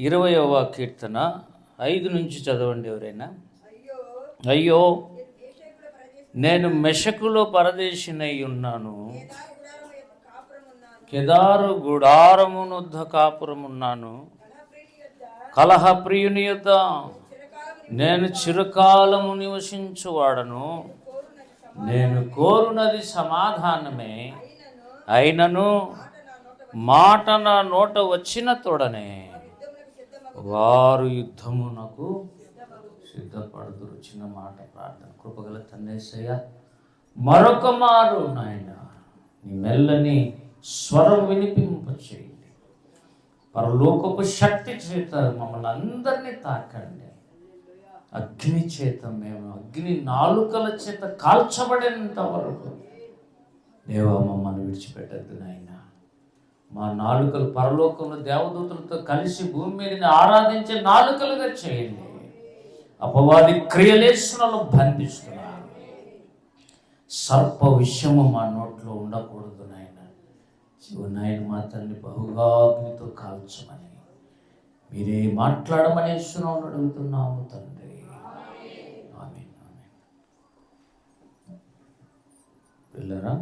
20వ కీర్తన 5 నుంచి చదవండి ఎవరైనా. అయ్యో, నేను మెషకులో పరదేశినై ఉన్నాను, కెదారు గుడారమునొద్ద కాపురమున్నాను. కలహప్రియుని యొద్ద నేను చిరకాలము నివసించువాడను. నేను కోరునది సమాధానమే, అయినను మాట నా నోట వచ్చిన తోడనే వారు యుద్ధమునకు సిద్ధపడుదురు. చిన్న మాట ప్రార్థన. కృపగల తండ్రి యేసయ్య, మరొక మారు నాయన నీ మెల్లని స్వరం వినిపింపచేయండి. పరలోకపు శక్తి చేత మమ్మల్ని అందరినీ తాకండి. అగ్ని చేత మేము అగ్ని నాలుకల చేత కాల్చబడేంత వరకు దేవా మమ్మల్ని విడిచిపెట్టద్దు నాయన. మా నాలుకలు పరలోకంలో దేవదూతలతో కలిసి భూమి మీద ఆరాధించే నాలుకలుగా చేయండి. అపవాది క్రియలేషణలో బంధిస్తున్నారు. సర్ప విషయము మా నోట్లో ఉండకూడదు నాయన. నాయన మా తండ్రి బహుగా అగ్నితో కాల్చమని మీరే మాట్లాడమని యేసునామములో అడుగుతున్నాము తండ్రి. ఆమేన్. ఆమేన్. పిల్లరా,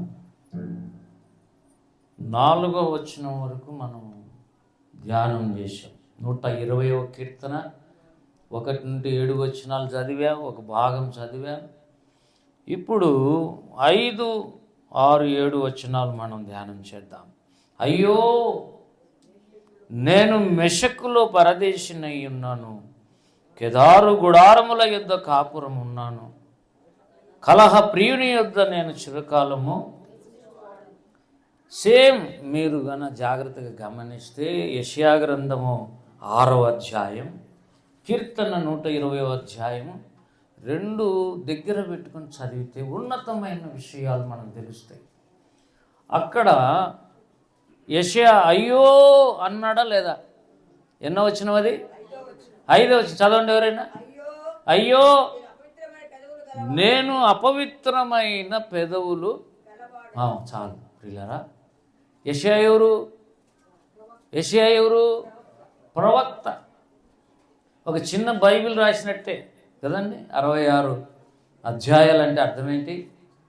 4వ వచనం వరకు మనం ధ్యానం చేశాం. 120వ కీర్తన 1 నుండి 7 వచనాలు చదివాం, ఒక భాగం చదివాం. ఇప్పుడు 5, 6, 7 వచనాలు మనం ధ్యానం చేద్దాం. అయ్యో, నేను మెషకులో పరదేశినై ఉన్నాను, కెదారు గుడారముల యొద్ద కాపురం ఉన్నాను. కలహ ప్రియుని యొద్ద నేను చిరకాలము. సేమ్ మీరు గన జాగ్రత్తగా గమనిస్తే యెషయా గ్రంథము 6వ అధ్యాయం, కీర్తన 120వ అధ్యాయం 2 దగ్గర పెట్టుకొని చదివితే ఉన్నతమైన విషయాలు మనకు తెలుస్తాయి. అక్కడ యెషయా అయ్యో అన్నాడా లేదా? ఎన్నో వచనం అది? 5వ వచనం చదవండి ఎవరైనా. అయ్యో, నేను అపవిత్రమైన పెదవులు. చాలు ప్రియులారా. యెషయా ఎవరు? యెషయా ఎవరు? ప్రవక్త. ఒక చిన్న బైబిల్ రాసినట్టే కదండి. 66 అధ్యాయాలు అంటే అర్థం ఏంటి?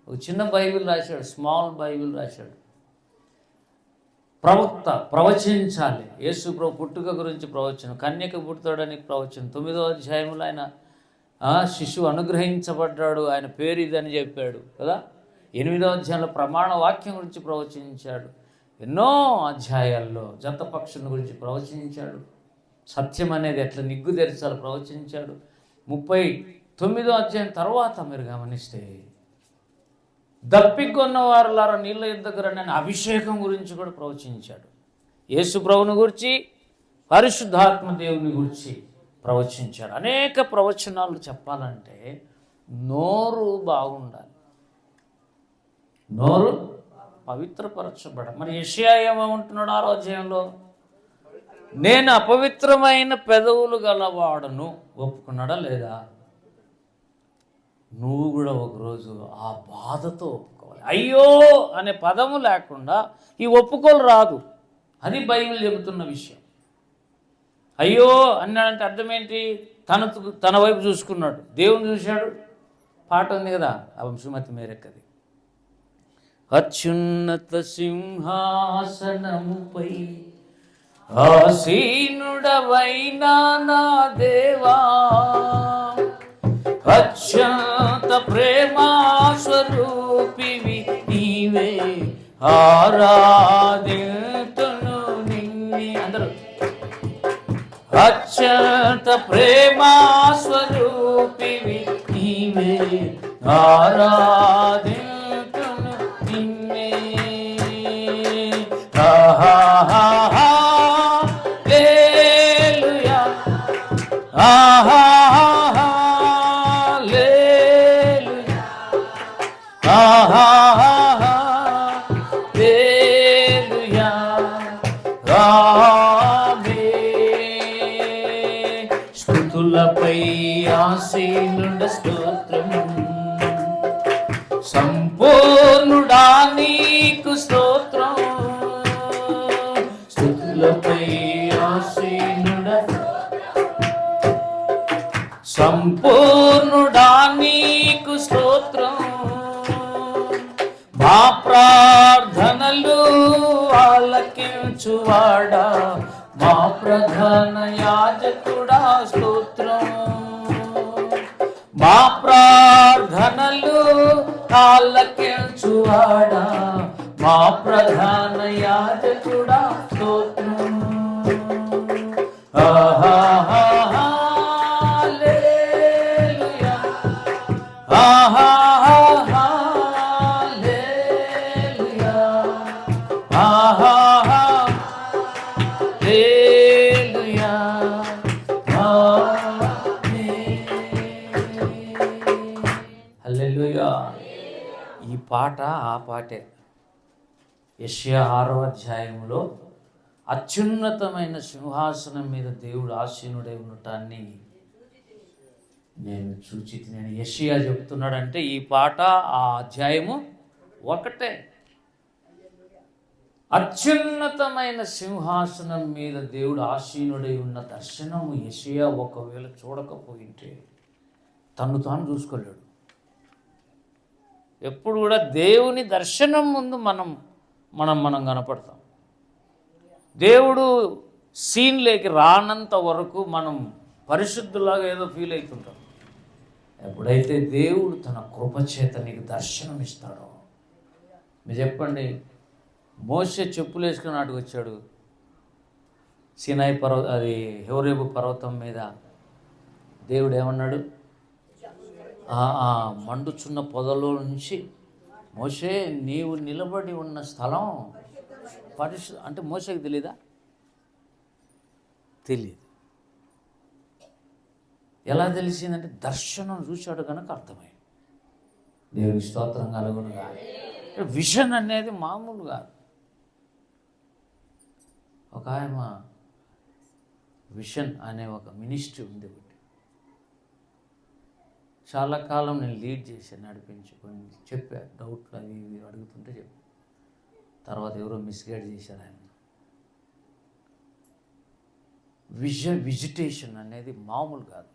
ఒక చిన్న బైబిల్ రాశాడు, స్మాల్ బైబిల్ రాశాడు. ప్రవక్త, ప్రవచించాలి. యేసు ప్రభు పుట్టుక గురించి ప్రవచనం, కన్యక పుడతాడని ప్రవచనం. 9వ అధ్యాయంలో ఆయన శిశువు అనుగ్రహించబడ్డాడు, ఆయన పేరు ఇదని చెప్పాడు కదా. 8వ అధ్యాయంలో ప్రమాణ వాక్యం గురించి ప్రవచించాడు. ఎన్నో అధ్యాయాల్లో జంత పక్షుల గురించి ప్రవచించాడు. సత్యం అనేది ఎట్లా నిగ్గు తెరచాలో ప్రవచించాడు. 39వ అధ్యాయం తర్వాత మీరు గమనిస్తే దప్పికొన్న వారులారా నీళ్ళ దగ్గర నేను అభిషేకం గురించి కూడా ప్రవచించాడు. యేసు ప్రభువుని గురించి, పరిశుద్ధాత్మ దేవుని గురించి ప్రవచించాడు. అనేక ప్రవచనాలు చెప్పాలంటే నోరు బాగుండాలి, నోరు పవిత్రపరచబడ. మరి యెషయా ఏమంటున్నాడు 6వ అధ్యాయంలో? నేను అపవిత్రమైన పెదవులు గలవాడను. ఒప్పుకున్నాడా లేదా? నువ్వు కూడా ఒకరోజు ఆ బాధతో ఒప్పుకోవాలి. అయ్యో అనే పదము లేకుండా ఈ ఒప్పుకోలు రాదు. అది బైబిల్ చెబుతున్న విషయం. అయ్యో అన్నాడంటే అర్థం ఏంటి? తన వైపు చూసుకున్నాడు, దేవుని చూశాడు. పాట ఉంది కదా, సుమతి మేరెక్కది. అత్యున్నత సింహాసనముపై ఆసీనుడవైనా నా దేవా, అత్యంత ప్రేమా స్వరూపివి నీవే, ఆరాధింతును నిన్నే. అందరూ అత్యంత ప్రేమా స్వరూపివి నీవే, ఆరాధింతును నిన్నే. హల్లెలూయా, హల్లెలూయా, హల్లెలూయా. స్తుతులపై ఆసీనుడ స్తోత్రం, సంపూర్ణుడా నీకు స్తోత్రం. స్తుతులపై ఆసీనుడ సంపూర్ణుడా నీకు స్తోత్రం, మా ప్రార్థనలు ఆలకించువాడా, మా ప్రధాన యాజకుడా స్తోత్రం. మా ప్రార్థనలు ఆలకించువాడా, మా ప్రధాన యాజకుడా స్తోత్రం. హల్లెలూయా, హల్లెలూయా, హల్లెలూయా. హల్లెలూయా. ఈ పాట ఆ పాటే. యెషయా 6వ అధ్యాయంలో అత్యున్నతమైన సింహాసనం మీద దేవుడు ఆసీనుడై ఉండటాన్ని నేను చూచి, నేను యెషయా చెప్తున్నాడంటే ఈ పాట ఆ అధ్యాయము ఒకటే. అత్యున్నతమైన సింహాసనం మీద దేవుడు ఆసీనుడై ఉన్న దర్శనము యెషయా ఒకవేళ చూడకపోయింటే తను తాను చూసుకోలేడు. ఎప్పుడు కూడా దేవుని దర్శనం ముందు మనం కనపడతాం. దేవుడు సీన్లోకి రానంత వరకు మనం పరిశుద్ధులాగా ఏదో ఫీల్ అవుతుంటాం. ఎప్పుడైతే దేవుడు తన కృపచేత నీకు దర్శనం ఇస్తాడో, మీరు చెప్పండి, మోషే చెప్పులు వేసుకుని నాటికి వచ్చాడు సీనాయి అది హోరేబు పర్వతం మీద. దేవుడు ఏమన్నాడు? మండుచున్న పొదలో నుంచి, మోషే నీవు నిలబడి ఉన్న స్థలం అంటే మోషేకి తెలీదా? తెలియదు. ఎలా తెలిసిందంటే దర్శనం చూశాడు కనుక అర్థమైంది. దేవుని స్తోత్రం కలుగునుగా. విజన్ అనేది మామూలు కాదు. ఒక ఆయన విషన్ అనే ఒక మినిస్ట్రీ ఉంది ఒకటి. చాలా కాలం నేను లీడ్ చేశాను, నడిపించి కొన్ని చెప్పా, డౌట్లు అవి ఇవి అడుగుతుంటే చెప్పా. తర్వాత ఎవరో మిస్గైడ్ చేశారు ఆయన. విజిటేషన్ అనేది మామూలు కాదు.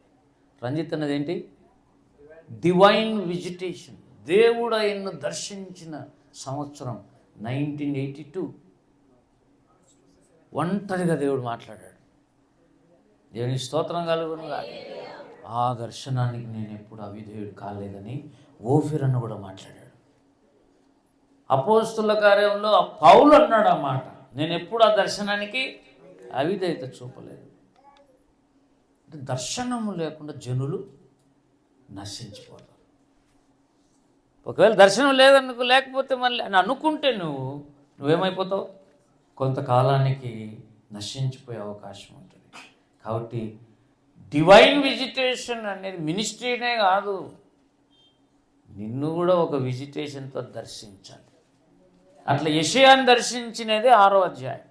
రంజిత్ అన్నది ఏంటి? Divine visitation. దేవుడు ఆయన్ను దర్శించిన సంవత్సరం 1982. ఒంటరిగా దేవుడు మాట్లాడాడు. దేవుని స్తోత్రం కలుగును కాదు. ఆ దర్శనానికి నేను ఎప్పుడు అవిధేయుడు కాలేదని ఓఫిర్ కూడా మాట్లాడాడు. అపోస్తుల కార్యంలో ఆ పౌలు అన్నాడు ఆ మాట, నేను ఎప్పుడు ఆ దర్శనానికి అవిధేయత చూపలేదు. అంటే దర్శనము లేకుండా జనులు నశించిపోతారు. ఒకవేళ దర్శనం లేకపోతే మళ్ళీ అని అనుకుంటే నువ్వేమైపోతావు? కొంతకాలానికి నశించిపోయే అవకాశం ఉంటుంది. కాబట్టి డివైన్ విజిటేషన్ అనేది మినిస్ట్రీనే కాదు, నిన్ను కూడా ఒక విజిటేషన్తో దర్శించాలి. అట్లా యెషయాను దర్శించినది 6వ అధ్యాయం.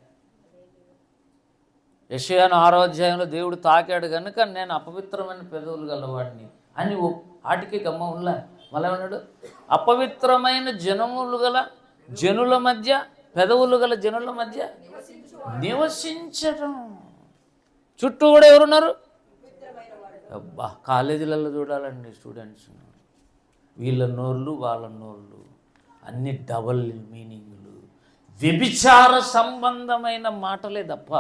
యెషయాను 6వ అధ్యాయంలో దేవుడు తాకాడు కనుక నేను అపవిత్రమైన పెదవులు గలవాడిని అని ఆటికి గమ్మ ఉన్నా. మళ్ళీ ఉన్నాడు, అపవిత్రమైన జనుల మధ్య, పెదవులు గల జనుల మధ్య నివసించడం. చుట్టూ కూడా ఎవరున్నారు? అబ్బా, కాలేజీలలో చూడాలండి స్టూడెంట్స్, వీళ్ళ నోళ్ళు వాళ్ళ నోళ్ళు అన్ని డబల్ మీనింగ్లు, వ్యభిచార సంబంధమైన మాటలే తప్ప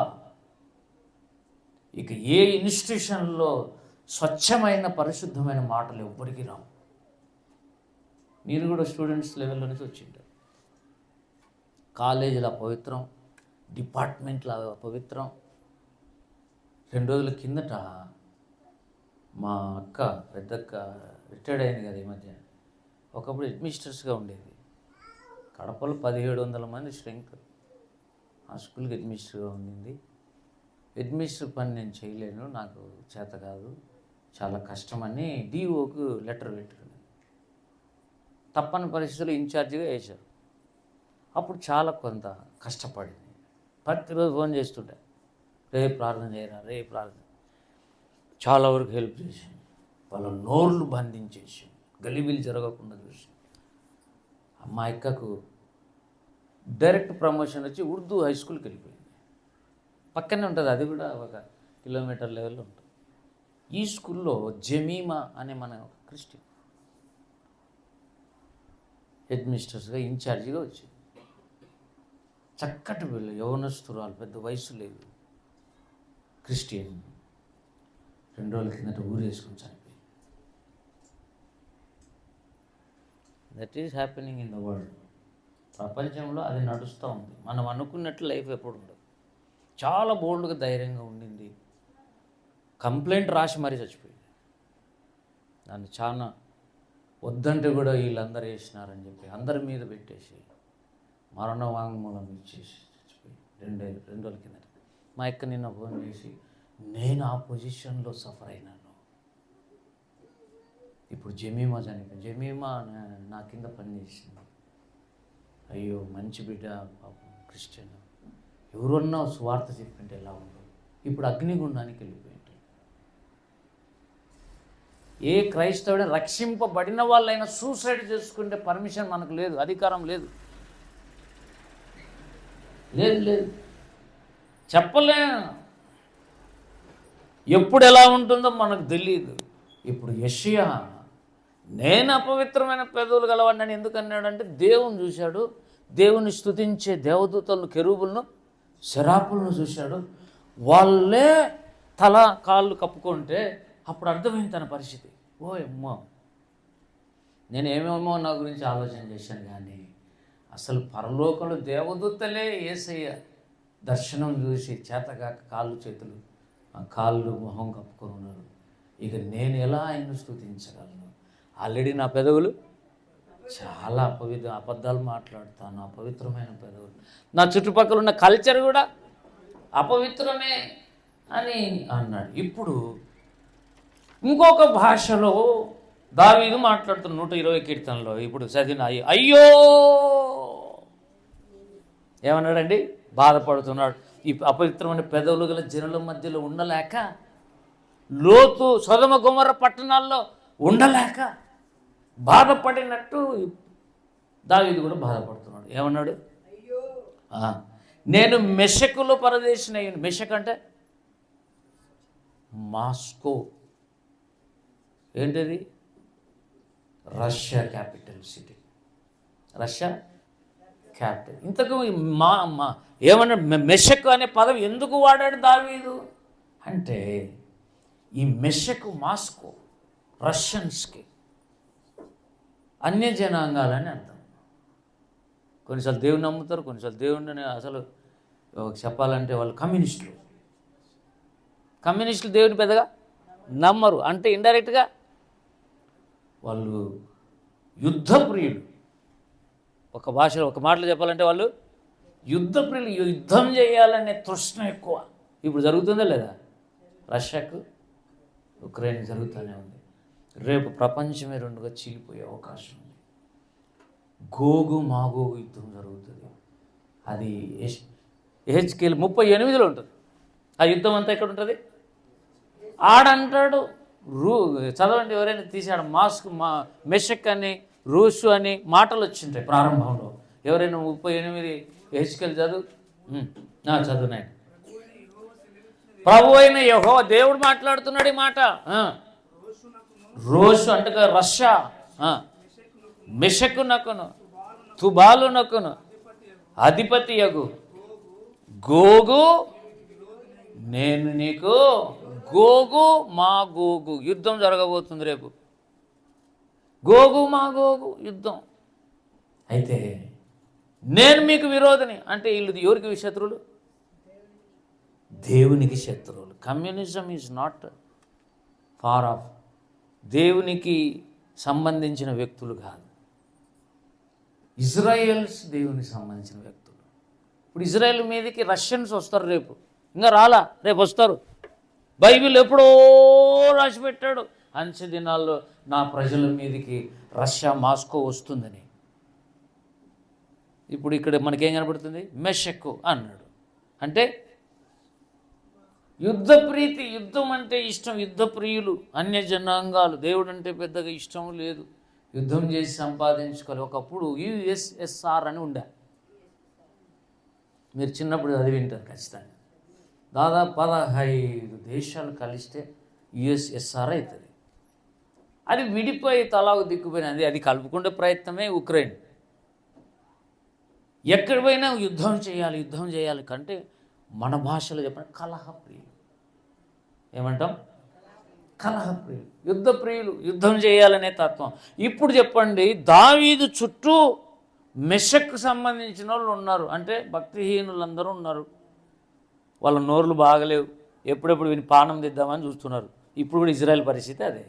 ఇక ఏ ఇన్స్టిట్యూషన్లో స్వచ్ఛమైన పరిశుద్ధమైన మాటలు ఎవ్వరికి రావు. మీరు కూడా స్టూడెంట్స్ లెవెల్లో నుంచి వచ్చింటారు. కాలేజీలో అపవిత్రం, డిపార్ట్మెంట్లో అపవిత్రం. 2 రోజుల కిందట మా అక్క, పెద్దక్క రిటైర్డ్ అయింది కదా ఈ మధ్య. ఒకప్పుడు అడ్మినిస్ట్రేటర్స్గా ఉండేది. కడపలో 1700 మంది స్ట్రెంగ్త్. ఆ స్కూల్కి అడ్మినిస్ట్రేటర్గా ఉండింది. అడ్మినిస్ట్రేటర్ పని నేను చేయలేను, నాకు చేత కాదు, చాలా కష్టమని డిఓకు లెటర్ పెట్టారు. తప్పని పరిస్థితుల్లో ఇన్ఛార్జిగా వేశారు. అప్పుడు చాలా కొంత కష్టపడింది. ప్రతిరోజు ఫోన్ చేస్తుంటే, రేపు ప్రార్థన చేయరా, రేపు ప్రార్థన. చాలా వరకు హెల్ప్ చేశాను. వాళ్ళ నోర్లు బంధించేసి గలిబిలి జరగకుండా చూసి మా అక్కకు డైరెక్ట్ ప్రమోషన్ వచ్చి ఉర్దూ హై స్కూల్కి వెళ్ళిపోయింది. పక్కనే ఉంటుంది, అది కూడా 1 కిలోమీటర్ లెవెల్లో ఉంటుంది. ఈ స్కూల్లో జమీమా అనే మన క్రిస్టియన్ హెడ్ మిస్టర్స్గా ఇన్ఛార్జిగా వచ్చింది. చక్కటి పిల్ల, యవనస్తురాలు, పెద్ద వయసు లేదు, క్రిస్టియన్. 2 రోజుల కిందట ఊరేసుకుని చనిపోయింది. That is happening in the world. ప్రపంచంలో అది నడుస్తూ ఉంది. మనం అనుకున్నట్లు లైఫ్ ఎప్పుడు ఉండదు. చాలా బోల్డ్గా ధైర్యంగా ఉండింది, కంప్లైంట్ రాసి మరీ చచ్చిపోయింది. దాన్ని చాలా వద్దంటే కూడా వీళ్ళందరూ వేసినారని చెప్పి అందరి మీద పెట్టేసి మరణ వాంగ్మూలం ఇచ్చేసి చచ్చిపోయి 2 రోజుల కిందట. మా అక్క నిన్న ఫోన్ చేసి, నేను ఆ పొజిషన్లో సఫర్ అయినాను. ఇప్పుడు జమీమా చనిపోయింది. జమీమా నా కింద పనిచేసింది. అయ్యో మంచి బిడ్డ, పాపం క్రిస్టియన్, ఎవరన్నా స్వార్థ చెప్పింటే ఎలా ఉండదు. ఇప్పుడు అగ్నిగుండానికి వెళ్ళిపోయింది. ఏ క్రైస్తవుడే రక్షింపబడిన వాళ్ళైనా సూసైడ్ చేసుకుంటే పర్మిషన్ మనకు లేదు, అధికారం లేదు, లేదు లేదు, చెప్పలేం. ఎప్పుడు ఎలా ఉంటుందో మనకు తెలియదు. ఇప్పుడు యెషయా, నేను అపవిత్రమైన పెదవులు గలవాడిని ఎందుకు అన్నాడంటే, దేవుని చూశాడు, దేవుని స్తుతించే దేవదూతలను, కెరూబులను, శరాపులను చూశాడు. వాళ్ళే తల కాళ్ళు కప్పుకుంటే అప్పుడు అర్థమైంది తన పరిస్థితి. ఓ అమ్మో, నేను ఏమేమో నా గురించి ఆలోచన చేశాను, కానీ అసలు పరలోకంలో దేవదూతలే యేసయ్య దర్శనం చూసి చేతగాక కాళ్ళు చేతులు, కాళ్ళు మొహం కప్పుకొని ఉన్నారు. ఇక నేను ఎలా ఆయన్ను స్తుతించగలను? ఆల్రెడీ నా పెదవులు చాలా అబద్ధాలు మాట్లాడుతాను, అపవిత్రమైన పెదవులు. నా చుట్టుపక్కల ఉన్న కల్చర్ కూడా అపవిత్రమే అని అన్నాడు. ఇప్పుడు ఇంకొక భాషలో దావీదు మాట్లాడుతున్న 120 కీర్తనలో ఇప్పుడు చదివిన అయ్యో ఏమన్నాడండి? బాధపడుతున్నాడు. ఈ అపవిత్రమైన పెదవులు గల జనుల మధ్యలో ఉండలేక, లోతు సొదొమ గొమొర్రా పట్టణాల్లో ఉండలేక బాధపడినట్టు దావీదు కూడా బాధపడుతున్నాడు. ఏమన్నాడు? నేను మెషకులో పరదేశిని అయ్యాను. మెషక్ అంటే మాస్కో. ఏంటిది? Russia capital city, Russia capital. ఇంతకు ఏమన్నాడు? మెషక్ అనే పదం ఎందుకు వాడాడు దావీదు అంటే, ఈ మెషక్ మాస్కో రష్యన్స్కి అన్య జనాంగాలని అర్థం. కొన్నిసార్లు దేవుని నమ్ముతారు, కొన్నిసార్లు దేవుడిని అసలు చెప్పాలంటే వాళ్ళు కమ్యూనిస్టులు. దేవుని పెద్దగా నమ్మరు. అంటే ఇండైరెక్ట్గా వాళ్ళు యుద్ధప్రియులు. ఒక భాషలో ఒక మాటలో చెప్పాలంటే వాళ్ళు యుద్ధప్రియులు. యుద్ధం చేయాలనే తృష్ణ ఎక్కువ. ఇప్పుడు జరుగుతుందా లేదా? రష్యాకు ఉక్రెయిన్ జరుగుతూనే ఉంది. రేపు ప్రపంచమే 2గా చీలిపోయే అవకాశం ఉంది. గోగు మాగోగు యుద్ధం జరుగుతుంది. అది ఎహెచ్కేలు 38లో ఉంటుంది. ఆ యుద్ధం అంతా ఎక్కడ ఉంటుంది? ఆడంటాడు చదవండి, ఎవరైనా తీసాడు మెషక్ అని, రూసు అని మాటలు వచ్చింటాయి ప్రారంభంలో. ఎవరైనా 38 ఎహెచ్కేలు చదువునాయి. ప్రభు అయిన యెహోవా దేవుడు మాట్లాడుతున్నాడు ఈ మాట. రోషు అంటే రష్యా, మెషకు నకును, తుబాలు నకును అధిపతి యగు గోగు నేను నీకు. గోగు మా గోగు యుద్ధం జరగబోతుంది రేపు. గోగు మా గోగు యుద్ధం. అయితే నేను మీకు విరోధిని అంటే వీళ్ళు ఎవరికి శత్రువులు? దేవునికి శత్రువులు. Communism is not far off. దేవునికి సంబంధించిన వ్యక్తులు కాదు. ఇజ్రాయెల్స్ దేవునికి సంబంధించిన వ్యక్తులు. ఇప్పుడు ఇజ్రాయెల్ మీదకి రష్యన్స్ వస్తారు రేపు. ఇంకా రాలా, రేపు వస్తారు. బైబిల్ ఎప్పుడో రాసి పెట్టాడు, అంచె దినాల్లో నా ప్రజల మీదకి రష్యా మాస్కో వస్తుందని. ఇప్పుడు ఇక్కడ మనకేం కనబడుతుంది? మెషక్కు అన్నాడు. అంటే యుద్ధ ప్రీతి, యుద్ధం అంటే ఇష్టం, యుద్ధ ప్రియులు, అన్య జనాంగాలు. దేవుడు అంటే పెద్దగా ఇష్టం లేదు, యుద్ధం చేసి సంపాదించుకోవాలి. ఒకప్పుడు యుఎస్ఎస్ఆర్ అని ఉండే, మీరు చిన్నప్పుడు చదివి వింటారు ఖచ్చితంగా. దాదాపు 15 దేశాలు కలిస్తే యుఎస్ఎస్ఆర్ అవుతుంది. అది విడిపోయి తలాకు దిక్కుపోయినది. అది కలుపుకునే ప్రయత్నమే ఉక్రెయిన్. ఎక్కడ పోయినా యుద్ధం చేయాలి కంటే మన భాషలో చెప్పండి కలహప్రియులు. ఏమంటాం? కలహప్రియులు, యుద్ధప్రియులు, యుద్ధం చేయాలనే తత్వం. ఇప్పుడు చెప్పండి, దావీదు చుట్టూ మెషక్కు సంబంధించిన వాళ్ళు ఉన్నారు, అంటే భక్తిహీనులందరూ ఉన్నారు. వాళ్ళ నోర్లు బాగలేవు, ఎప్పుడెప్పుడు విని పానం దిద్దామని చూస్తున్నారు. ఇప్పుడు కూడా ఇజ్రాయెల్ పరిస్థితి అదే.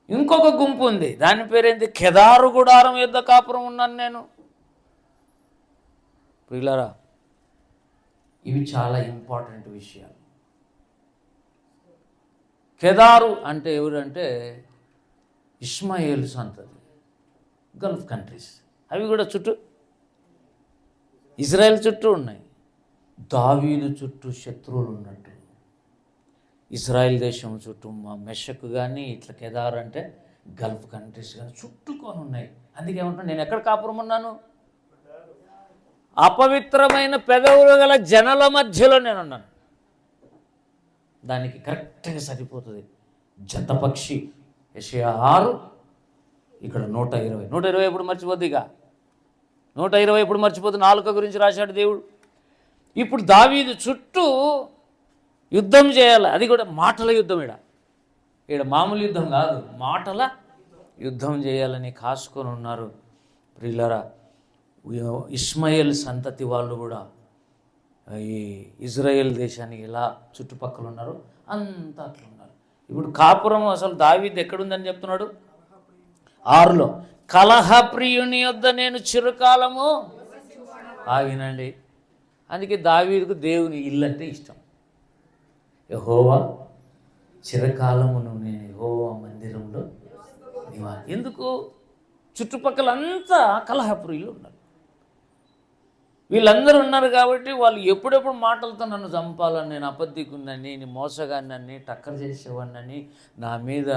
ఇంకొక గుంపు ఉంది, దాని పేరేంటి? కెదారు గుడారం యుద్ధ కాపురం ఉన్నాను నేను. ప్రియులారా, ఇవి చాలా ఇంపార్టెంట్ విషయాలు. కెదారు అంటే ఎవరంటే ఇష్మాయేలు సంతతి, గల్ఫ్ కంట్రీస్. అవి కూడా చుట్టూ ఇజ్రాయెల్ చుట్టూ ఉన్నాయి. దావీదు చుట్టూ శత్రువులు ఉన్నట్టు ఇజ్రాయెల్ దేశం చుట్టూ మా మెషక్ కానీ ఇట్లా కెదార్ అంటే గల్ఫ్ కంట్రీస్ కానీ చుట్టుకొని ఉన్నాయి. అందుకే ఏమంటాను, నేను ఎక్కడ కాపురం ఉన్నాను? అపవిత్రమైన పెదవులు గల జనల మధ్యలో నేనున్నాను. దానికి కరెక్ట్గా సరిపోతుంది జతపక్షి. యెషయా 6, ఇక్కడ 120. 120 ఎప్పుడు మర్చిపోద్ది? ఇక 120 ఎప్పుడు మర్చిపోద్ది? నాలుక గురించి రాశాడు దేవుడు. ఇప్పుడు దావీదు చుట్టూ యుద్ధం చేయాలి. అది కూడా మాటల యుద్ధం. ఈడ మామూలు యుద్ధం కాదు, మాటల యుద్ధం చేయాలని కాసుకొని ఉన్నారు. ప్రియులారా, ఇష్మాయేల్ సంతతి వాళ్ళు కూడా ఈ ఇజ్రాయెల్ దేశానికి ఇలా చుట్టుపక్కల ఉన్నారు, అంతా అట్లా ఉన్నారు. ఇప్పుడు కాపురం అసలు దావీదు ఎక్కడుందని చెప్తున్నాడు? 6లో, కలహప్రియుని యొద్ద నేను చిరకాలము ఆగినండి. అందుకే దావీదుకు దేవుని ఇల్లు అంటే ఇష్టం. యెహోవా చిరకాలమును నేను యెహోవా మందిరంలో నివాసం. ఎందుకు? చుట్టుపక్కలంతా కలహప్రియులు ఉన్నారు. వీళ్ళందరూ ఉన్నారు కాబట్టి వాళ్ళు ఎప్పుడెప్పుడు మాటలతో నన్ను చంపాలని, నేను అబద్ధికున్నని, నేను మోసగాన్ని, టక్కర్ చేసేవాడిని, నా మీద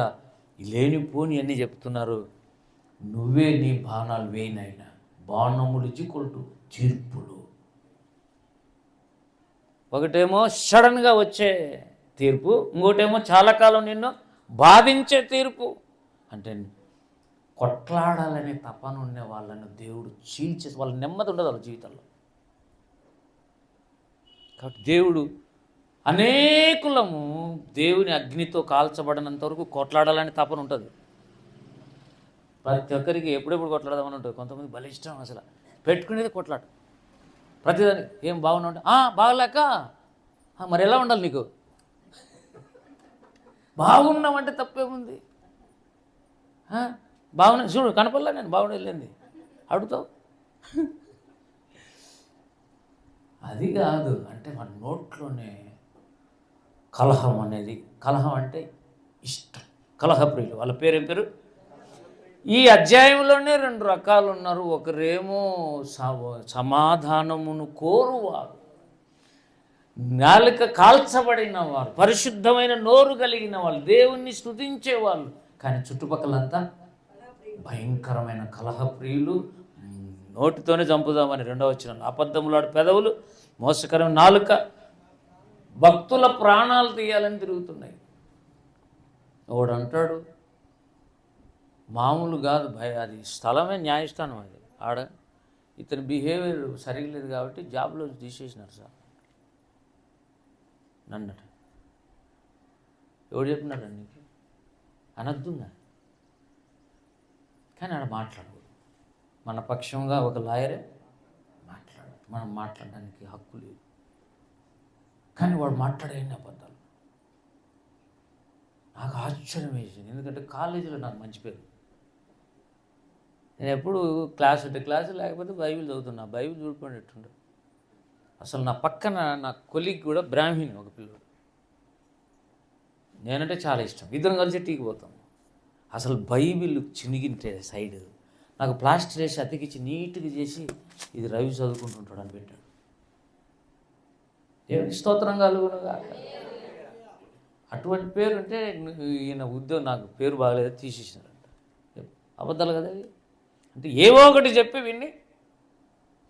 లేనిపోని అన్నీ చెప్తున్నారు. నువ్వే నీ బాణాలు వేయినైనా, బాణములు చికొల్టు తీర్పులు. ఒకటేమో సడన్గా వచ్చే తీర్పు, ఇంకోటేమో చాలా కాలం నిన్ను బాధించే తీర్పు. అంటే కొట్లాడాలనే తపన ఉండే వాళ్ళను దేవుడు చీల్చేసి, వాళ్ళ నెమ్మది ఉండదు వాళ్ళ జీవితంలో. కాబట్టి దేవుడు అనేకులము దేవుని అగ్నితో కాల్చబడినంత వరకు కొట్లాడాలని తపన ఉంటుంది. ప్రతి ఒక్కరికి ఎప్పుడెప్పుడు కొట్లాడదామని ఉంటుంది. కొంతమంది బలిష్టం, అసలు పెట్టుకునేది కొట్లాట. ప్రతిదానికి ఏం బాగున్నా బాగలేక మరి ఎలా ఉండాలి నీకు? బాగున్నామంటే తప్పేముంది? బాగున్నా చూడు, కనపడలే నేను బాగుండేది అడుగుతావు. అది కాదు, అంటే మన నోట్లోనే కలహం అనేది. కలహం అంటే ఇష్టం. కలహప్రియులు, వాళ్ళ పేరేం పేరు? ఈ అధ్యాయంలోనే 2 రకాలు ఉన్నారు. ఒకరేమో సమాధానమును కోరువారు, నాలుక కాల్చబడిన వారు, పరిశుద్ధమైన నోరు కలిగిన వాళ్ళు, దేవుణ్ణి స్తుతించేవాళ్ళు. కానీ చుట్టుపక్కలంతా భయంకరమైన కలహప్రియులు, నోటితోనే చంపుదామని 2వ వచనం, అబద్ధములాడు పెదవులు, మోసకరమైన నాలుక, భక్తుల ప్రాణాలు తీయాలని తిరుగుతున్నాయి. ఒకడు అంటాడు, మామూలు కాదు భయ, అది స్థలమే న్యాయస్థానం. అది ఆడ ఇతని బిహేవియర్ సరిగ్గా లేదు కాబట్టి జాబ్లో తీసేసినారు సార్ నన్నట. ఎవడు చెప్పినాడు నీకు? అనద్దున్నా. కానీ ఆడ మాట్లాడకూడదు. మన పక్షంగా ఒక లాయరే మాట్లాడాలి, మనం మాట్లాడడానికి హక్కు లేదు. కానీ వాడు మాట్లాడే అబద్ధాలు. నాకు ఆశ్చర్యం వేసింది, ఎందుకంటే కాలేజీలో నాకు మంచి పేరు. నేను ఎప్పుడు క్లాస్ అంటే క్లాసు, లేకపోతే బైబిల్ చదువుతున్నా. బైబిల్ చూడుకునేట్టుండే. అసలు నా పక్కన నా కొలీగ్ కూడా బ్రాహ్మణి, ఒక పిల్లడు. నేనంటే చాలా ఇష్టం, ఇద్దరం కలిసి టీకి పోతాం. అసలు బైబిల్ చినిగింటే సైడ్ నాకు ప్లాస్టర్ వేసి అతికిచ్చి నీట్గా చేసి, ఇది రవి చదువుకుంటుంటాడు అని పెట్టాడు. దేవుని స్తోత్రం కలుగునుగా. అటువంటి పేరు ఉంటే ఈయన ఉద్యోగం, నాకు పేరు బాగలేదు తీసేసినారంట. అబద్ధాలు కదా అవి. అంటే ఏవో ఒకటి చెప్పి విన్ని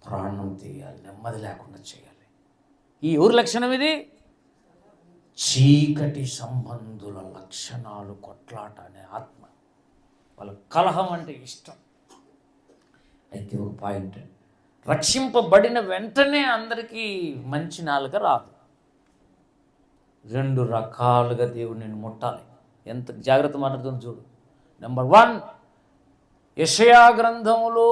ప్రాణం తీయాలి, నెమ్మది లేకుండా చేయాలి. ఈ ఎవరి లక్షణం ఇది? చీకటి సంబంధుల లక్షణాలు, కొట్లాట అనే ఆత్మ, వాళ్ళ కలహం అంటే ఇష్టం. అయితే ఒక పాయింట్, రక్షింపబడిన వెంటనే అందరికీ మంచి నాలుక రాదు. 2 రకాలుగా దేవుడు నిన్ను ముట్టాలి. ఎంత జాగ్రత్త మాట్లాడుతుంది చూడు. నెంబర్ 1, యెషయా గ్రంథములో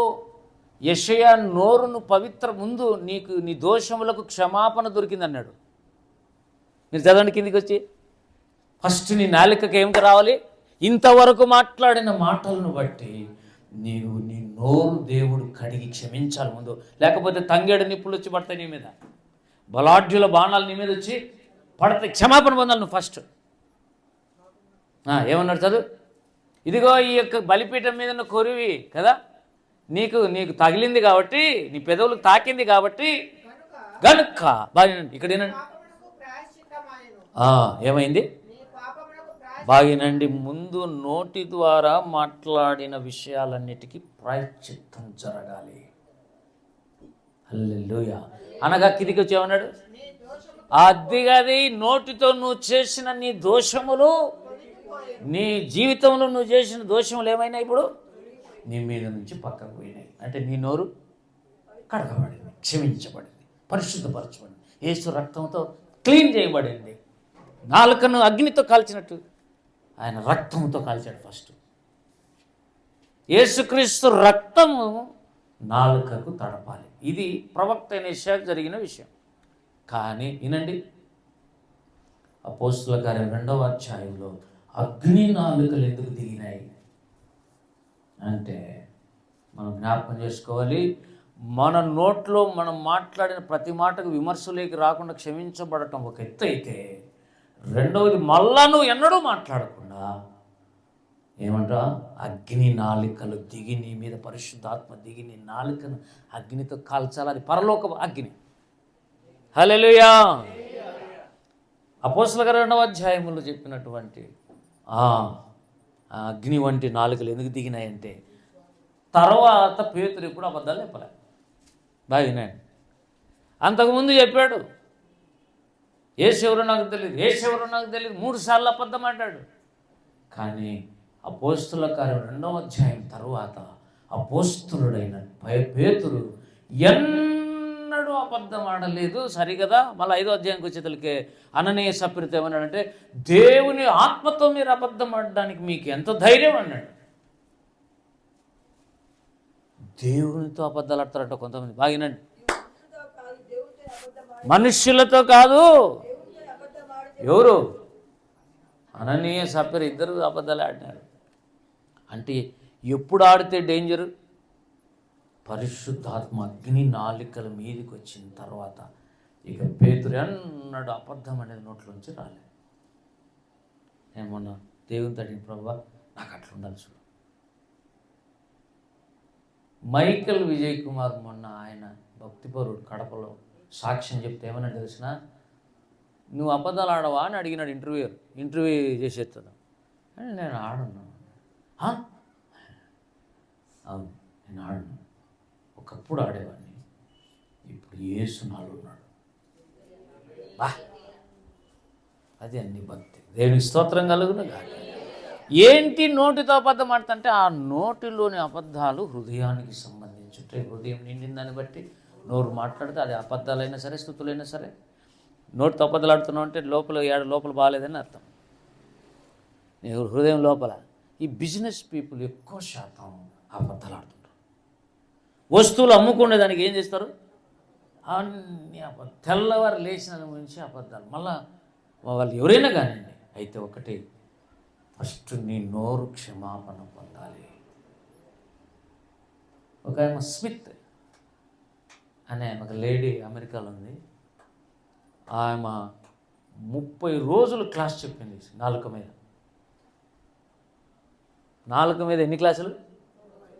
యెషయా నోరును పవిత్ర ముందు నీకు నీ దోషములకు క్షమాపణ దొరికింది అన్నాడు. మీరు చదవండి కిందికి వచ్చి. ఫస్ట్ నీ నాలుకకి ఏమిటి రావాలి? ఇంతవరకు మాట్లాడిన మాటలను బట్టి నీవు నీ నోరు దేవుడు కడిగి క్షమించాలి ముందు. లేకపోతే తంగేడు నిప్పులు వచ్చి పడతాయి నీ మీద, బలాఢ్యుల బాణాలు నీ మీద వచ్చి పడతాయి. క్షమాపణ పొందాలి నువ్వు ఫస్ట్. ఏమన్నాడు చదువు. ఇదిగో ఈ యొక్క బలిపీఠం మీద ఉన్న కొరివి కదా, నీకు తగిలింది కాబట్టి, నీ పెదవులకు తాకింది కాబట్టి గనుక బాగినండి. ఇక్కడ ఏనండి ఏమైంది? బాగినండి. ముందు నోటి ద్వారా మాట్లాడిన విషయాలన్నిటికీ ప్రాయశ్చిత్తం జరగాలి. హల్లెలూయా. అనగా కిందికి వచ్చి ఏమన్నాడు? అదిగది నోటితో నువ్వు చేసిన నీ దోషములు, నీ జీవితంలో నువ్వు చేసిన దోషములు ఏమైనా ఇప్పుడు నీ మీద నుంచి పక్కకు పోయినాయి. అంటే నీ నోరు కడగబడింది, క్షమించబడింది, పరిశుద్ధపరచబడింది, యేసు రక్తంతో క్లీన్ చేయబడింది. నాలుకను అగ్నితో కాల్చినట్టు ఆయన రక్తంతో కాల్చాడు. ఫస్ట్ యేసుక్రీస్తు రక్తము నాలుకకు తడపాలి. ఇది ప్రవక్త అయిన యెషయాకు జరిగిన విషయం. కానీ వినండి, అపోస్తలుల కార్యం 2వ అధ్యాయంలో అగ్ని నాలుకలు ఎందుకు దిగినాయి అంటే మనం జ్ఞాపకం చేసుకోవాలి. మన నోట్లో మనం మాట్లాడిన ప్రతి మాటకు విమర్శలేకి రాకుండా క్షమించబడటం ఒక ఎత్తు అయితే, రెండవది మళ్ళా నువ్వు ఎన్నడూ మాట్లాడకుండా ఏమంటా అగ్ని నాలికలు దిగి నీ మీద, పరిశుద్ధాత్మ దిగి నీ నాలుకను అగ్నితో కాల్చాలి. అది పరలోక అగ్ని. హల్లెలూయా. అపోస్తలుల కార్యం 2వ అధ్యాయంలో చెప్పినటువంటి అగ్ని వంటి నాలుకలు ఎందుకు దిగినాయంటే, తర్వాత పేతురు ఎప్పుడు అబద్ధాలు చెప్పలే. బాగినాడు. అంతకుముందు చెప్పాడు, యేసెవరో నాకు తెలియదు, యేసెవరో నాకు తెలియదు, 3 సార్లు అబద్ధం ఆడాడు. కానీ అపోస్తలుల కార్యం 2వ అధ్యాయం తర్వాత అపోస్తలుడైన పేతురు ఎన్నడూ అబద్ధం ఆడలేదు. సరిగదా. మళ్ళీ 5వ అధ్యాయంకి వచ్చేతలకే అననీయ సప్పిరితో ఏమన్నాడంటే, దేవుని ఆత్మతో మీరు అబద్ధం ఆడడానికి మీకు ఎంత ధైర్యం అన్నాడు. దేవునితో అబద్ధాలు ఆడతారట కొంతమంది. బాగినండి. మనుష్యులతో కాదు. ఎవరు? అననీయ సప్పిరి ఇద్దరు అబద్ధాలు ఆడినారు. అంటే ఎప్పుడు ఆడితే డేంజరు? పరిశుద్ధాత్మ అగ్ని నాలికల మీదకి వచ్చిన తర్వాత ఇక పేతురు అన్నాడు అబద్ధం అనేది నోట్లోంచి రాలేదు. నేను మొన్న దేవుని తడిని, ప్రభువా నాకు అట్లా ఉండాలి చూడు. మైకల్ విజయ్ కుమార్ మొన్న ఆయన భక్తిపరుడు కడపలో సాక్ష్యం చెప్తే ఏమన్నా తెలిసిన, నువ్వు అబద్ధాలు ఆడవా అని అడిగినాడు ఇంటర్వ్యూ చేసేస్తాను. నేను ఆడను. అవును నేను ఆడను. ఒకప్పుడు ఆడేవాడిని, ఇప్పుడు యేసు నాలో ఉన్నాడు. అది అన్ని భక్తి. దేవునికి స్తోత్రం కలుగును కాదు. ఏంటి నోటితో అబద్ధం ఆడుతుంటే, ఆ నోటిలోని అబద్ధాలు హృదయానికి సంబంధించుంటే, హృదయం నిండిన దాన్ని బట్టి నోరు మాట్లాడితే అది అబద్ధాలైనా సరే, స్తుతులైనా సరే. నోటితో అబద్ధాలు ఆడుతున్నావు అంటే లోపల బాగాలేదని అర్థం. నేను హృదయం లోపల. ఈ బిజినెస్ పీపుల్ ఎక్కువ శాతం అబద్ధాలు ఆడుతుంటారు. వస్తువులు అమ్ముకునే దానికి ఏం చేస్తారు? అన్ని తెల్లవారు లేచిన గురించి అబద్ధాలు. మళ్ళా వాళ్ళు ఎవరైనా కానివ్వండి. అయితే ఒకటి, ఫస్ట్ నీ నోరు క్షమాపణ పొందాలి. ఒక ఆమె స్మిత్ అనే ఒక లేడీ అమెరికాలో ఉంది. ఆమె 30 రోజులు క్లాస్ చెప్పింది నాలుక మీద. ఎన్ని క్లాసులు?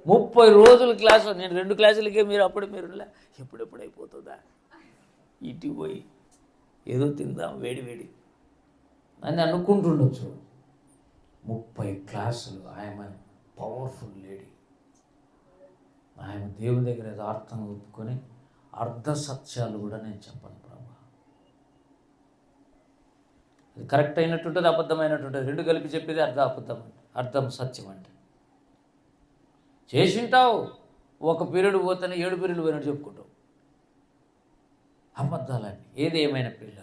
30 రోజులు క్లాసు. నేను 2 క్లాసులకే మీరు ఎప్పుడెప్పుడు అయిపోతుందా, ఇటు పోయి ఏదో తిందాం వేడి అని అనుకుంటుండొచ్చు. 30 క్లాసులు. ఆయన పవర్ఫుల్ లేడీ. ఆయన దేవుని దగ్గర యథార్థంగా ఒప్పుకొని అర్ధ సత్యాలు కూడా నేను చెప్పను ప్రభా. అది కరెక్ట్ అయినట్టుంటుంది, అబద్ధమైనట్టుంటుంది. రెండు కలిపి చెప్పేది అబద్ధం, అర్థం సత్యం అంటే. చేసింటావు, ఒక పీరియడ్ పోతేనే 7 పీరియడ్లు పోయినట్టు చెప్పుకుంటావు. అబద్ధాలని ఏది ఏమైనా పిల్లలు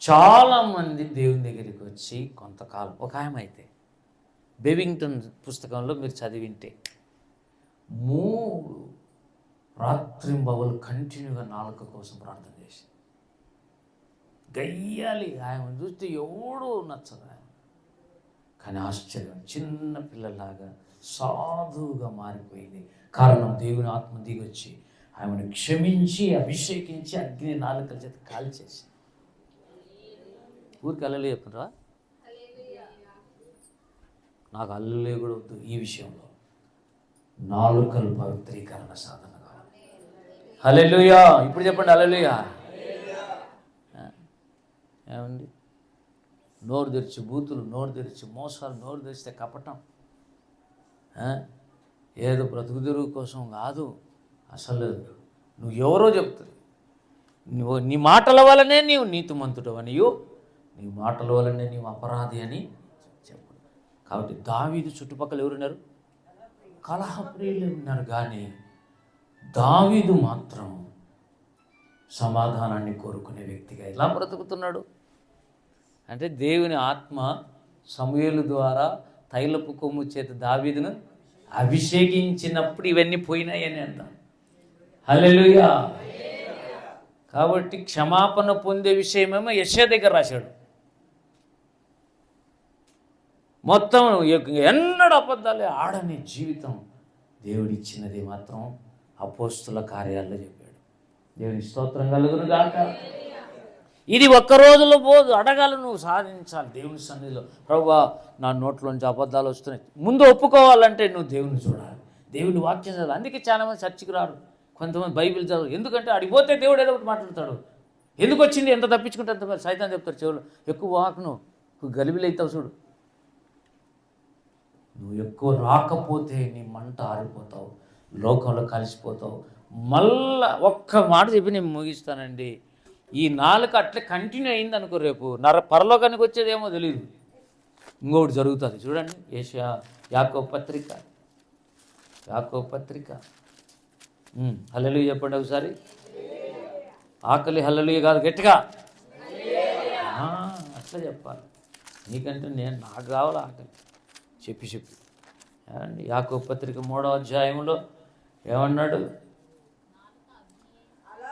చాలామంది దేవుని దగ్గరికి వచ్చి కొంతకాలం, ఒక ఆమె అయితే బెవింగ్టన్ పుస్తకంలో మీరు చదివింటే 3 రాత్రింబవలు కంటిన్యూగా నాలుక కోసం ప్రార్థన చేసి గయ్యాలి. ఆయన చూస్తే ఎవడూ నచ్చదు ఆయన. కానీ ఆశ్చర్యం, చిన్న పిల్లలాగా సాధువుగా మారిపోయింది. కారణం దేవుని ఆత్మ దిగొచ్చి ఆమెను క్షమించి అభిషేకించి అగ్ని నాలుకల చేత కాల్చేసి. ఊరికి అల్లలే చెప్తున్నారా? నాకు అల్లలే కూడా వద్దు. ఈ విషయంలో నాలుకలు పవిత్రీకరణ సాధన కావాలి. హల్లెలూయా. ఇప్పుడు చెప్పండి హల్లెలూయా. ఏమండి, నోరు తెరిచి బూతులు, నోరు తెరిచి మోసాలు, నోరు తెరిస్తే కపటం, ఏదో బ్రతుకు తెరువు కోసం కాదు. అసలు నువ్వు ఎవరో చెప్తుంది. నీ మాటల వల్లనే నీవు నీతిమంతుడు అని, నీ మాటల వల్లనే నీవు అపరాధి అని చెప్పు. కాబట్టి దావీదు చుట్టుపక్కల ఎవరున్నారు? కలహప్రియులు ఉన్నారు. కానీ దావీదు మాత్రం సమాధానాన్ని కోరుకునే వ్యక్తిగా ఎలా బ్రతుకుతున్నాడు అంటే, దేవుని ఆత్మ సమూయేలు ద్వారా తైలపు కొమ్ము చేత దావీదును అభిషేకించినప్పుడు ఇవన్నీ పోయినాయని అంటాం. హల్లెలూయా. కాబట్టి క్షమాపణ పొందే విషయమేమో యెషయా దగ్గర రాశాడు. మొత్తం ఎన్నడూ అబద్ధాలే ఆడని జీవితం దేవుడిచ్చినది మాత్రం అపోస్తుల కార్యాల్లో చెప్పాడు. దేవుని స్తోత్రం కలుగును గాక. ఇది ఒక్క రోజులో పోదు, అడగాలి, నువ్వు సాధించాలి దేవుని సన్నిధిలో. ప్రభువా, నా నోట్లోంచి అబద్ధాలు వస్తున్నాయి. ముందు ఒప్పుకోవాలంటే నువ్వు దేవుని చూడాలి, దేవుని వాక్యం చదవాలి. అందుకే చాలామంది చర్చికి రారు, కొంతమంది బైబిల్ చదవరు. ఎందుకంటే అడిగిపోతే దేవుడు ఏదో ఒకటి మాట్లాడతాడు. ఎందుకు వచ్చింది, ఎంత తప్పించుకుంటే అంత మరి సైతాన్ చెప్తారు చెవులు. ఎక్కువ వాకును గలిబిలైతావు చూడు. నువ్వు ఎక్కువ రాకపోతే నీ మంట ఆరిపోతావు, లోకంలో కలిసిపోతావు. మళ్ళా ఒక్క మాట చెప్పి నేను ముగిస్తానండి. ఈ నాలుక అట్లా కంటిన్యూ అయింది అనుకో, రేపు పరలోకానికి వచ్చేదేమో తెలియదు. ఇంకొకటి జరుగుతుంది చూడండి. యాకోబు పత్రిక హల్లెలూయా చెప్పండి ఒకసారి. ఆకలి హల్లెలూయా కాదు, గట్టిగా అట్లా చెప్పాలి. నీకంటే నాకు కావాలి ఆకలి చెప్పి ఏమండి. యాకోబు పత్రిక 3వ అధ్యాయంలో ఏమన్నాడు?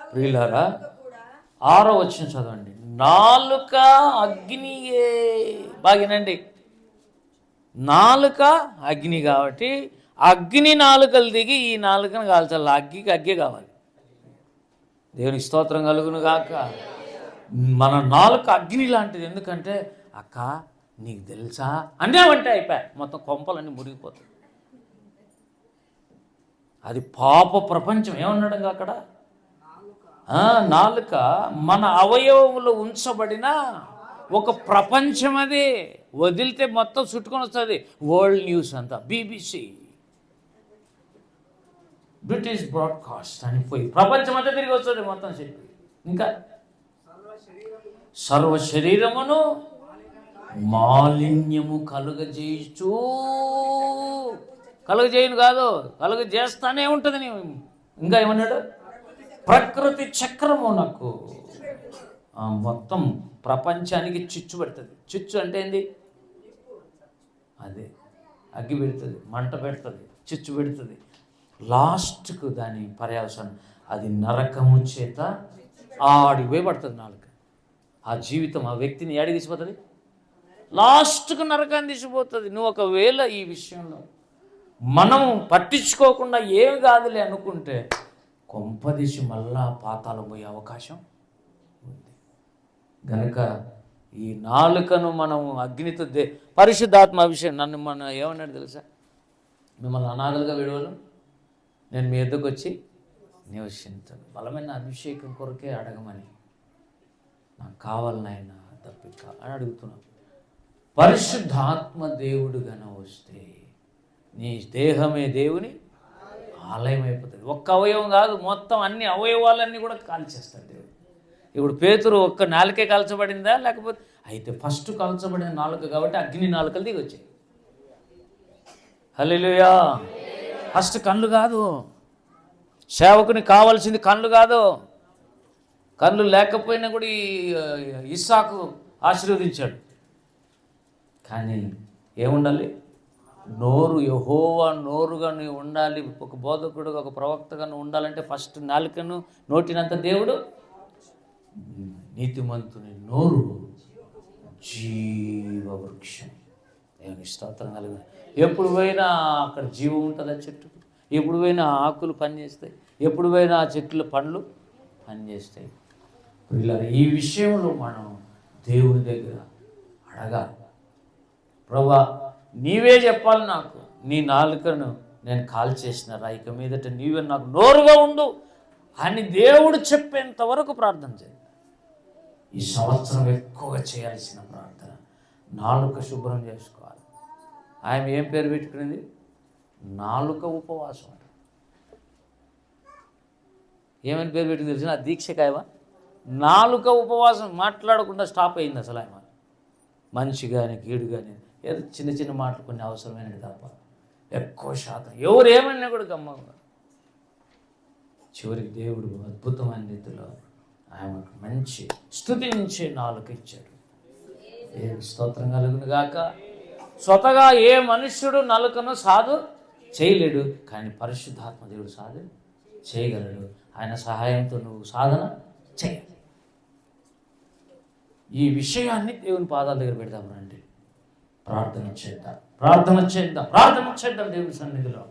ప్రియులారా 6వ వచనం చదవండి. నాలుక అగ్నియే. బాగినండి, నాలుక అగ్ని కాబట్టి అగ్ని నాలుకలు దిగి ఈ నాలుకను కాల్చాలి. అగ్గికి అగ్గే కావాలి. దేవునికి స్తోత్రం కలుగును గాక. మన నాలుక అగ్ని లాంటిది. ఎందుకంటే అక్క నీకు తెలుసా అంటే అయిపోయాయి, మొత్తం కొంపలన్నీ మురిగిపోతాయి. అది పాప ప్రపంచం. ఏమన్నాడు అక్కడ? నాలుక మన అవయవములో ఉంచబడిన ఒక ప్రపంచం. అది వదిలితే మొత్తం చుట్టుకొని వస్తుంది. వరల్డ్ న్యూస్ అంతా, BBC, బ్రిటిష్ బ్రాడ్కాస్ట్ అని పోయి ప్రపంచం అంతా తిరిగి వస్తుంది మొత్తం చెప్పి. ఇంకా సర్వ శరీరమును మాలిన్యము కలుగజేయను కాదు, కలుగజేస్తానే ఉంటుంది. ఇంకా ఏమన్నాడు? ప్రకృతి చక్రమునకు మొత్తం ప్రపంచానికి చిచ్చు పెడుతుంది. చిచ్చు అంటే ఏంది? అదే అగ్గి పెడుతుంది, మంట పెడుతుంది, చిచ్చు పెడుతుంది. లాస్ట్కు దాని పర్యావసనం అది నరకము చేత ఆడిపోయి పడుతుంది. నాలుక ఆ జీవితం ఆ వ్యక్తిని ఏడికి తీసిపోతుంది, లాస్ట్కు నరకాన్ని తీసిపోతుంది. నువ్వు ఒకవేళ ఈ విషయంలో మనం పట్టించుకోకుండా ఏమి కాదులే అనుకుంటే కొంపదీసి మళ్ళా పాతాళం పోయే అవకాశం ఉంది. కనుక ఈ నాలుకను మనం అగ్నితో పరిశుద్ధాత్మ అభిషేకం. నన్ను మన ఏమన్నాడు తెలుసా? మిమ్మల్ని అనాథలుగా విడవను, నేను మీ ఎద్దుకు వచ్చి నివసించాను. బలమైన అభిషేకం కొరకే అడగమని, నాకు కావాలనైనా తప్పిక అని అడుగుతున్నాను. పరిశుద్ధాత్మ దేవుడుగాన వస్తే నీ దేహమే దేవుని ఆలయం అయిపోతుంది. ఒక్క అవయవం కాదు, మొత్తం అన్ని అవయవాలన్నీ కూడా కాల్చేస్తాడు దేవుడు. ఇప్పుడు పేతురు ఒక్క నాలుకే కాల్చబడిందా, లేకపోతే అయితే ఫస్ట్ కాల్చబడిన నాలుక కాబట్టి అగ్ని నాలుకలు దిగి వచ్చాయి. హల్లెలూయా. ఫస్ట్ కళ్ళు కాదు, సేవకుని కావాల్సింది కళ్ళు కాదు. కళ్ళు లేకపోయినా కూడా ఇస్సాకు ఆశీర్వదించాడు. కానీ ఏముండాలి? నోరు, యెహోవా నోరుగా నువ్వు ఉండాలి. ఒక బోధకుడుగా, ఒక ప్రవక్తగా నువ్వు ఉండాలంటే ఫస్ట్ నాలుకను నోటినంత దేవుడు. నీతిమంతుని నోరు జీవవృక్షం. దేవుని స్తోత్రం కలుగు. ఎప్పుడు పోయినా అక్కడ జీవం ఉంటుంది ఆ చెట్టుకు, ఎప్పుడు పోయినా ఆకులు పనిచేస్తాయి, ఎప్పుడు పోయినా ఆ చెట్ల పండ్లు పనిచేస్తాయి. ఇలా ఈ విషయంలో మనం దేవుని దగ్గర అడగాలి. ప్రభా నీవే చెప్పాలి నాకు, నీ నాలుకను నేను కాల్చేసిన ఇక మీదట నీవే నాకు నోరుగా ఉండు అని దేవుడు చెప్పేంత వరకు ప్రార్థన చేయాలి. ఈ సంవత్సరం ఎక్కువగా చేయాల్సిన ప్రార్థన నాలుక శుభ్రం చేసుకోవాలి. ఆయన ఏం పేరు పెట్టుకునేది? నాలుక ఉపవాసం. ఏమని పేరు పెట్టుకుని తెలిసిన? ఆ దీక్షకాయవా? నాలుక ఉపవాసం. మాట్లాడకుండా స్టాప్ అయింది అసలు. ఆయన మనిషి కానీ కీడు కానీ ఏదో చిన్న చిన్న మాటలు కొన్ని అవసరమైనవి తప్ప ఎక్కువ శాతం ఎవరు ఏమన్నా కూడా గమ్మంగా. చివరికి దేవుడు అద్భుతమైన రీతిలో ఆయనకు మంచి స్తుతించే నాలుక ఇచ్చాడు. స్తోత్రం కలుగును గాక. స్వతగా ఏ మనుష్యుడు నాలుకను సాధు చేయలేడు, కానీ పరిశుద్ధాత్మ దేవుడు సాధన చేయగలడు. ఆయన సహాయంతో నువ్వు సాధన చేయాలి. ఈ విషయాన్ని దేవుని పాదాల దగ్గర పెడదాం రండి. ప్రార్థన చేద్దాం దేవుని సన్నిధిలో.